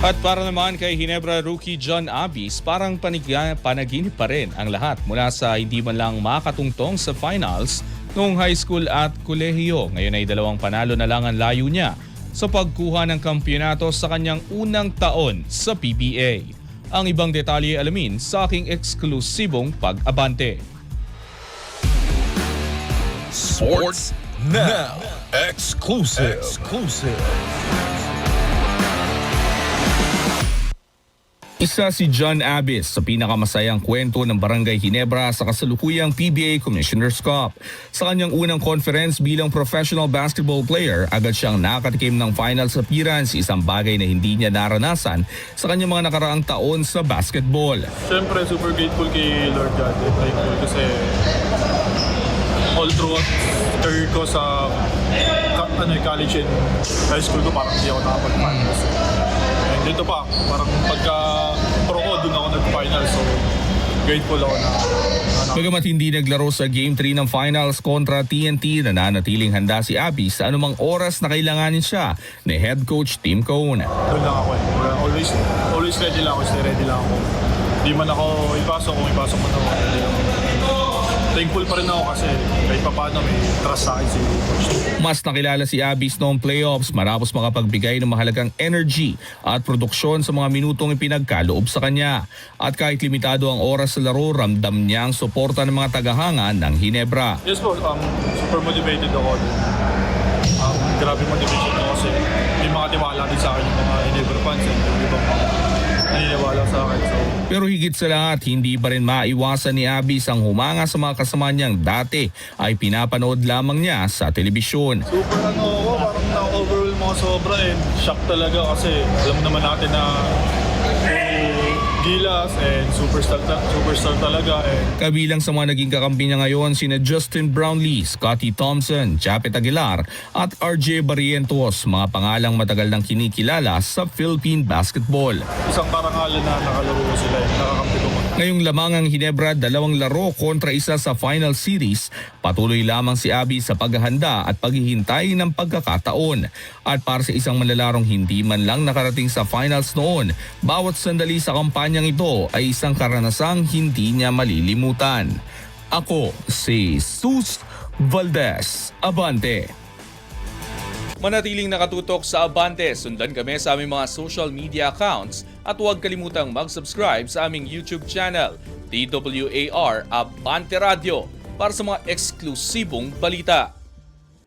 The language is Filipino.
At para naman kay Ginebra rookie John Abis, parang panaginip pa rin ang lahat mula sa hindi man lang makatungtong sa finals noong high school at kolehiyo. Ngayon ay 2 panalo na lang ang layo niya sa pagkuha ng kampyonato sa kanyang unang taon sa PBA. Ang ibang detalye alamin sa aking eksklusibong pag-abante. Sports Now Exclusive. Isa si John Abis sa pinakamasayang kwento ng Barangay Ginebra sa kasalukuyang PBA Commissioner's Cup. Sa kanyang unang conference bilang professional basketball player, agad siyang nakatikim ng finals appearance, isang bagay na hindi niya naranasan sa kanyang mga nakaraang taon sa basketball. Siyempre, super grateful kay Lord God. Thankful kasi all throughout career ko sa college and high school ko, parang hindi ako nakapag-finals. And dito pa, parang pagka-pro ko, dun ako nag-finals. So, grateful ako na Bagamat hindi naglaro sa Game 3 ng finals kontra TNT, nananatiling handa si Abis sa anumang oras na kailanganin siya ni head coach Tim Cone. doon lang ako eh. Always ready lang ako, stay ready lang ako. Di man ako ipasok, kung ipasok mo na ako. Thankful pa rin ako kasi kahit pa paano may trust sa akin si coach. Mas nakilala si Abis noong playoffs marapos makapagbigay ng mahalagang energy at produksyon sa mga minutong ipinagkaloob sa kanya. At kahit limitado ang oras sa laro, ramdam niya ang suporta ng mga tagahanga ng Ginebra. Yes po, super motivated ako. Grabe motivation ko kasi may mga tiwala din sa akin yung mga Ginebra fans and yung ibang naniniwala sa akin. So, Pero higit sa lahat, hindi pa rin maiwasan ni Abis ang humanga sa mga kasama niyang dati ay pinapanood lamang niya sa telebisyon. super ako, parang na-overwhelm ako sobra and shock talaga kasi alam naman natin na Gilas and superstar talaga. Kabilang sa mga naging kakampi niya ngayon sina Justin Brownlee, Scotty Thompson, Japet Aguilar at RJ Barrientos, mga pangalang matagal nang kinikilala sa Philippine basketball. Isang parangalan na nakalaro ko sila, nakakampi ko. Ngayong lamang ang Ginebra 2 laro kontra isa sa final series, patuloy lamang si Abis sa paghahanda at paghihintay ng pagkakataon. At para sa isang manlalarong hindi man lang nakarating sa finals noon, bawat sandali sa kampanyang ito ay isang karanasang hindi niya malilimutan. Ako si Jesus Valdez, Abante. Manatiling nakatutok sa Abante, sundan kami sa aming mga social media accounts at huwag kalimutang mag-subscribe sa aming YouTube channel, DWAR Abante Radio, para sa mga eksklusibong balita.